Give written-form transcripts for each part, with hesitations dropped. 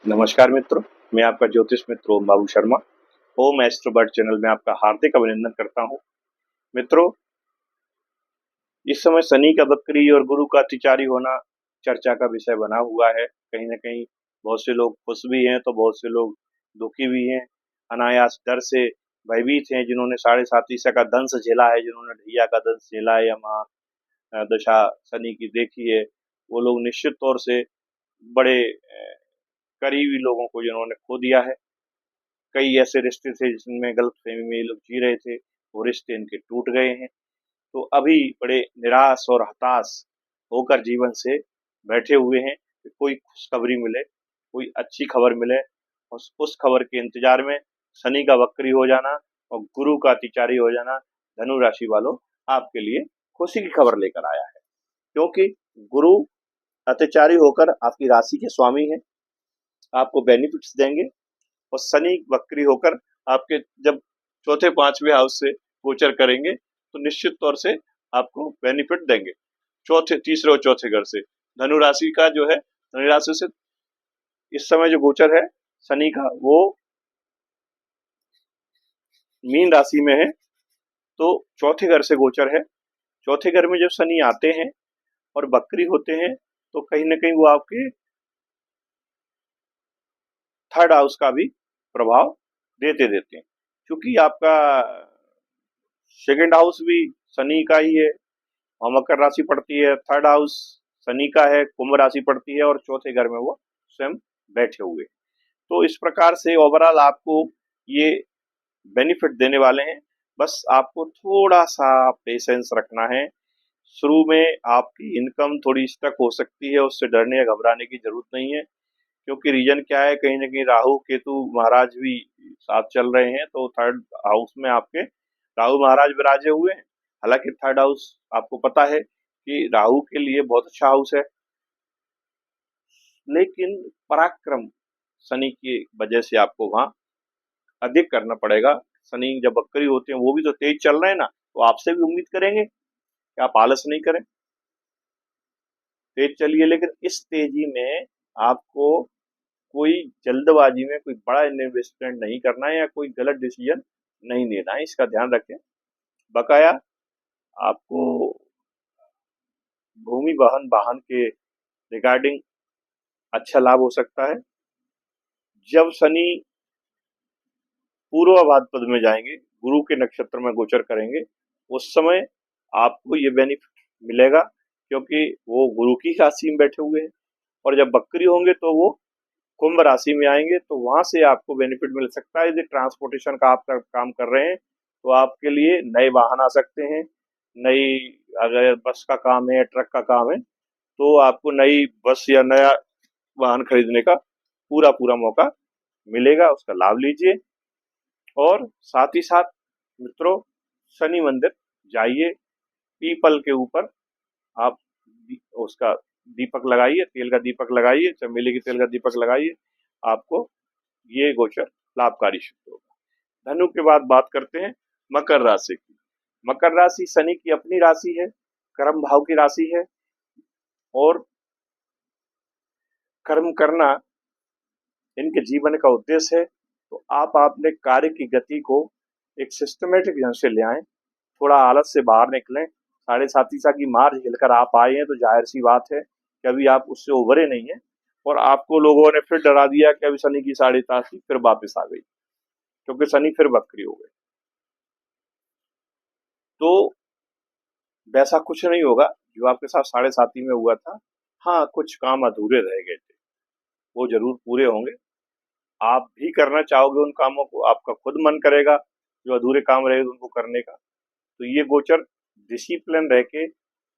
नमस्कार मित्रों, मैं आपका ज्योतिष मित्र ओम बाबू शर्मा ओम एस्ट्रोबर्ड चैनल में आपका हार्दिक अभिनंदन करता हूं। मित्रों, इस समय शनि का वक्री और गुरु का अतिचारी होना चर्चा का विषय बना हुआ है। कहीं न कहीं बहुत से लोग खुश भी हैं तो बहुत से लोग दुखी भी हैं। अनायास डर से भयभीत हैं, जिन्होंने साढ़े साती का दंश झेला है, जिन्होंने ढैया का दंश झेला है या दशा शनि की देखी है, वो लोग निश्चित तौर से बड़े करीबी लोगों को जिन्होंने खो दिया है। कई ऐसे रिश्ते थे जिनमें गलतफहमी में ये लोग जी रहे थे, वो रिश्ते इनके टूट गए हैं। तो अभी बड़े निराश और हताश होकर जीवन से बैठे हुए हैं कि कोई खुशखबरी मिले, कोई अच्छी खबर मिले। उस खबर के इंतजार में शनि का वक्री हो जाना और गुरु का अतिचारी हो जाना धनु राशि वालों आपके लिए खुशी की खबर लेकर आया है। क्योंकि गुरु अतिचारी होकर आपकी राशि के स्वामी हैं, आपको बेनिफिट्स देंगे। और शनि वक्री होकर आपके जब चौथे पांचवें हाउस से गोचर करेंगे तो निश्चित तौर से आपको बेनिफिट देंगे। चौथे तीसरे और चौथे घर से धनु राशि का जो है, धनु राशि से इस समय जो गोचर है शनि का, वो मीन राशि में है, तो चौथे घर से गोचर है। चौथे घर में जब शनि आते हैं और वक्री होते हैं तो कहीं ना कहीं वो आपके थर्ड हाउस का भी प्रभाव देते देते हैं। क्योंकि आपका सेकंड हाउस भी शनि का ही है और मकर राशि पड़ती है, थर्ड हाउस शनि का है, कुंभ राशि पड़ती है और चौथे घर में वो स्वयं बैठे हुए। तो इस प्रकार से ओवरऑल आपको ये बेनिफिट देने वाले हैं। बस आपको थोड़ा सा पेशेंस रखना है। शुरू में आपकी इनकम थोड़ी स्टक हो सकती है, उससे डरने या घबराने की जरूरत नहीं है। क्योंकि रीजन क्या है, कहीं ना कहीं राहु केतु महाराज भी साथ चल रहे हैं, तो थर्ड हाउस में आपके राहु महाराज विराजे हुए हैं। हालांकि थर्ड हाउस आपको पता है कि राहु के लिए बहुत अच्छा हाउस है, लेकिन पराक्रम शनि की वजह से आपको वहां अधिक करना पड़ेगा। शनि जब वक्री होते हैं वो भी तो तेज चल रहे हैं ना, तो आपसे भी उम्मीद करेंगे कि आप आलस नहीं करें, तेज चलिए। लेकिन इस तेजी में आपको कोई जल्दबाजी में कोई बड़ा इन्वेस्टमेंट नहीं करना है या कोई गलत डिसीजन नहीं लेना है, इसका ध्यान रखें। बकाया आपको भूमि वाहन वाहन के रिगार्डिंग अच्छा लाभ हो सकता है। जब शनि पूर्व भाद्रपद में जाएंगे, गुरु के नक्षत्र में गोचर करेंगे, उस समय आपको ये बेनिफिट मिलेगा, क्योंकि वो गुरु की राशि में बैठे हुए हैं। और जब बकरी होंगे तो वो कुंभ राशि में आएंगे, तो वहां से आपको बेनिफिट मिल सकता है। यदि ट्रांसपोर्टेशन का आप काम कर रहे हैं तो आपके लिए नए वाहन आ सकते हैं। नई, अगर बस का काम है, ट्रक का काम है, तो आपको नई बस या नया वाहन खरीदने का पूरा पूरा मौका मिलेगा, उसका लाभ लीजिए। और साथ ही साथ मित्रों, शनि मंदिर जाइए, पीपल के ऊपर आप उसका दीपक लगाइए, तेल का दीपक लगाइए, चमेली के तेल का दीपक लगाइए, आपको ये गोचर लाभकारी सिद्ध होगा। धनु के बाद बात करते हैं मकर राशि की। मकर राशि शनि की अपनी राशि है, कर्म भाव की राशि है, और कर्म करना इनके जीवन का उद्देश्य है। तो आप अपने कार्य की गति को एक सिस्टमेटिक ढंग से ले आए, थोड़ा आलस से बाहर निकलें। साढ़े साती की मार झेलकर आप आए हैं, तो जाहिर सी बात है कि अभी आप उससे उभरे नहीं है, और आपको लोगों ने फिर डरा दिया कि अभी शनि की साढ़े तासी फिर वापस आ गई, क्योंकि शनि फिर वक्री हो गए। तो वैसा कुछ नहीं होगा जो आपके साथ साढ़े साती में हुआ था। हाँ, कुछ काम अधूरे रह गए थे, वो जरूर पूरे होंगे। आप भी करना चाहोगे उन कामों को, आपका खुद मन करेगा जो अधूरे काम रहे उनको करने का। तो ये गोचर डिसिप्लिन रह के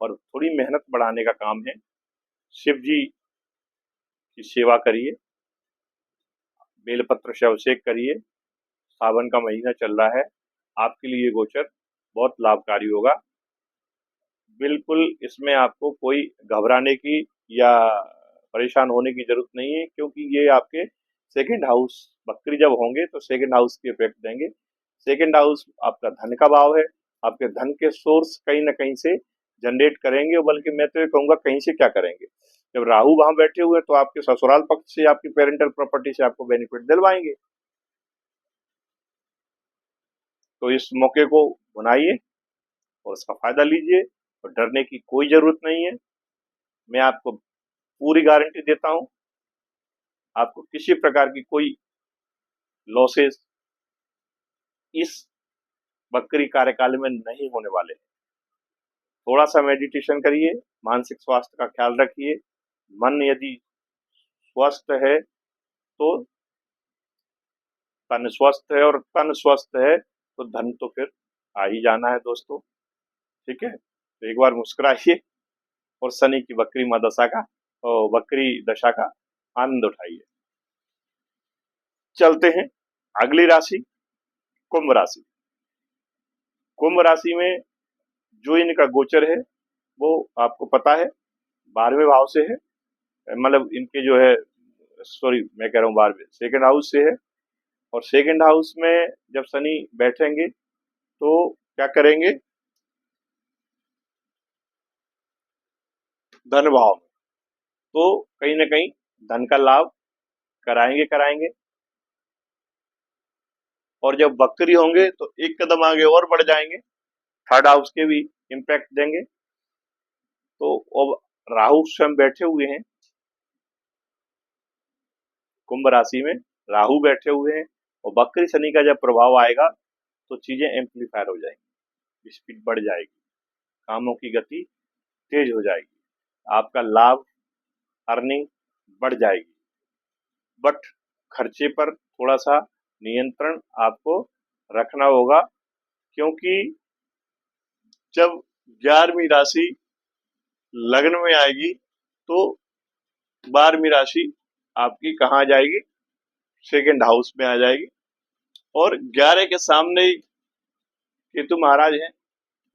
और थोड़ी मेहनत बढ़ाने का काम है। शिव जी की सेवा करिए, बेलपत्र से अभिषेक करिए। सावन का महीना चल रहा है, आपके लिए ये गोचर बहुत लाभकारी होगा। बिल्कुल इसमें आपको कोई घबराने की या परेशान होने की जरूरत नहीं है, क्योंकि ये आपके सेकंड हाउस बकरी जब होंगे तो सेकंड हाउस की इफेक्ट देंगे। सेकंड हाउस आपका धन का भाव है, आपके धन के सोर्स कहीं ना कहीं से जनरेट करेंगे, बल्कि मैं तो ये कहूंगा कहीं से क्या करेंगे, जब राहु वहां बैठे हुए हैं तो आपके ससुराल पक्ष से, आपकी पेरेंटल प्रॉपर्टी से आपको बेनिफिट दिलवाएंगे। तो इस मौके को बनाइए और उसका फायदा लीजिए, और डरने की कोई जरूरत नहीं है। मैं आपको पूरी गारंटी देता हूं, आपको किसी प्रकार की कोई लॉसेस इस बकरी कार्यकाल में नहीं होने वाले। थोड़ा सा मेडिटेशन करिए, मानसिक स्वास्थ्य का ख्याल रखिए। मन यदि स्वस्थ है तो तन स्वस्थ है, और तन स्वस्थ है तो धन तो फिर आ ही जाना है दोस्तों। ठीक है, तो एक बार मुस्कुराइए और शनि की वक्री दशा का, वक्री दशा का आनंद उठाइए। चलते हैं अगली राशि, कुंभ राशि। कुंभ राशि में जो इनका गोचर है वो आपको पता है 12वें भाव से है, मतलब इनके जो है, सॉरी मैं कह रहा हूँ 12वें, सेकेंड हाउस से है। और सेकेंड हाउस में जब शनि बैठेंगे तो क्या करेंगे, धन भाव में, तो कहीं ना कहीं धन का लाभ कराएंगे कराएंगे। और जब वक्री होंगे तो एक कदम आगे और बढ़ जाएंगे, थर्ड हाउस के भी इम्पैक्ट देंगे। तो अब राहु स्वयं बैठे हुए हैं कुंभ राशि में, राहु बैठे हुए हैं, और वक्री शनि का जब प्रभाव आएगा तो चीजें एम्पलीफायर हो जाएंगी, स्पीड बढ़ जाएगी, कामों की गति तेज हो जाएगी, आपका लाभ, अर्निंग बढ़ जाएगी। बट खर्चे पर थोड़ा सा नियंत्रण आपको रखना होगा, क्योंकि जब 11वीं राशि लग्न में आएगी तो 12वीं राशि आपकी कहाँ आ जाएगी, सेकेंड हाउस में आ जाएगी। और 11 के सामने ही केतु महाराज हैं,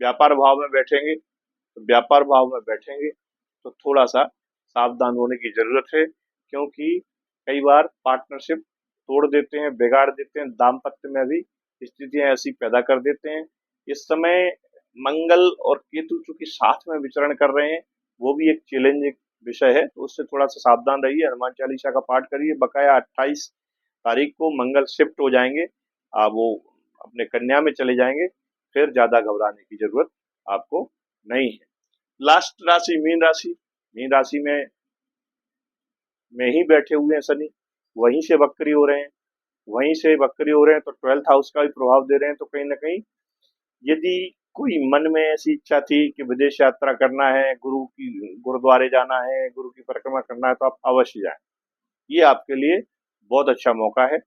व्यापार भाव में बैठेंगे, तो व्यापार भाव में बैठेंगे तो थोड़ा सा सावधान होने की जरूरत है, क्योंकि कई बार पार्टनरशिप तोड़ देते हैं, बिगाड़ देते हैं, दाम्पत्य में भी स्थितियां ऐसी पैदा कर देते हैं। इस समय मंगल और केतु चूंकि साथ में विचरण कर रहे हैं, वो भी एक चैलेंजिंग विषय है, तो उससे थोड़ा सा सावधान रहिए। हनुमान चालीसा का पाठ करिए। बकाया 28 तारीख को मंगल शिफ्ट हो जाएंगे, वो अपने कन्या में चले जाएंगे, फिर ज्यादा घबराने की जरूरत आपको नहीं है। लास्ट राशि मीन राशि। मीन राशि में ही बैठे हुए हैं शनि, वहीं से वक्री हो रहे हैं, वहीं से वक्री हो रहे हैं तो 12th हाउस का भी प्रभाव दे रहे हैं। तो कहीं ना कहीं यदि कोई मन में ऐसी इच्छा थी कि विदेश यात्रा करना है, गुरुद्वारे जाना है, गुरु की परिक्रमा करना है, तो आप अवश्य जाएं। ये आपके लिए बहुत अच्छा मौका है,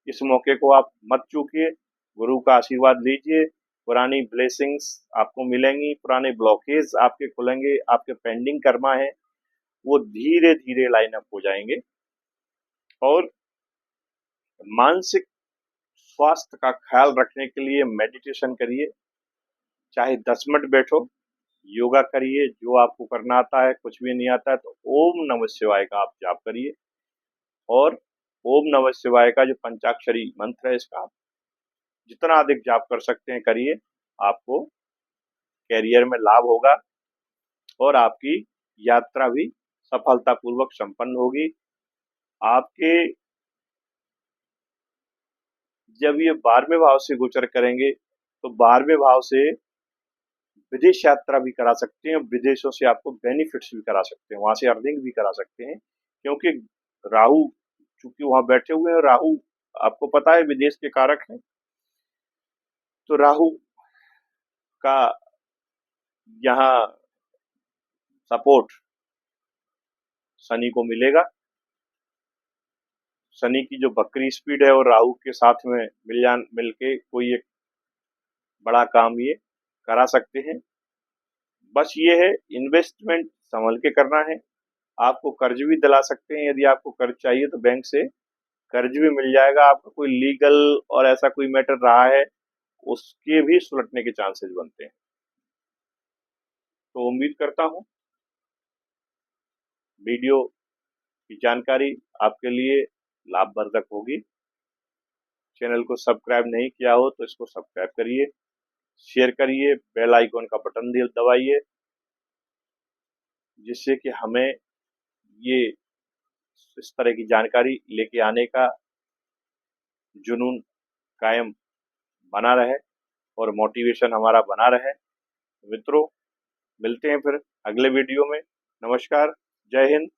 इस मौके को आप मत चूकिए। गुरु का आशीर्वाद लीजिए, पुरानी ब्लेसिंग्स आपको मिलेंगी, पुराने ब्लॉकेज आपके खुलेंगे, आपके पेंडिंग कर्मा है वो धीरे धीरे लाइन अप हो जाएंगे। और मानसिक स्वास्थ्य का ख्याल रखने के लिए मेडिटेशन करिए, चाहे 10 मिनट बैठो, योगा करिए, जो आपको करना आता है। कुछ भी नहीं आता है तो ओम नमः शिवाय का आप जाप करिए, और ओम नमः शिवाय का जो पंचाक्षरी मंत्र है इसका आप जितना अधिक जाप कर सकते हैं करिए। आपको कैरियर में लाभ होगा और आपकी यात्रा भी सफलतापूर्वक संपन्न होगी। आपके जब ये 12वें भाव से गोचर करेंगे तो 12वें भाव से विदेश यात्रा भी करा सकते हैं, विदेशों से आपको बेनिफिट्स भी करा सकते हैं, वहां से अर्निंग भी करा सकते हैं, क्योंकि राहु चूंकि वहां बैठे हुए हैं। राहु आपको पता है विदेश के कारक हैं, तो राहु का यहाँ सपोर्ट शनि को मिलेगा। शनि की जो बकरी स्पीड है और राहु के साथ में मिलके कोई एक बड़ा काम ये करा सकते हैं। बस ये है, इन्वेस्टमेंट संभल के करना है। आपको कर्ज भी दिला सकते हैं, यदि आपको कर्ज चाहिए तो बैंक से कर्ज भी मिल जाएगा। आपका कोई लीगल और ऐसा कोई मैटर रहा है उसके भी सुलटने के चांसेस बनते हैं। तो उम्मीद करता हूं वीडियो की जानकारी आपके लिए लाभवर्धक होगी। चैनल को सब्सक्राइब नहीं किया हो तो इसको सब्सक्राइब करिए, शेयर करिए, बेल आइकॉन का बटन दबाइए, जिससे कि हमें ये इस तरह की जानकारी लेके आने का जुनून कायम बना रहे और मोटिवेशन हमारा बना रहे। मित्रों, मिलते हैं फिर अगले वीडियो में। नमस्कार, जय हिंद,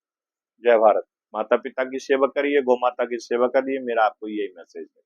जय भारत। माता पिता की सेवा करिए, गौ माता की सेवा करिए, मेरा आपको यही मैसेज है।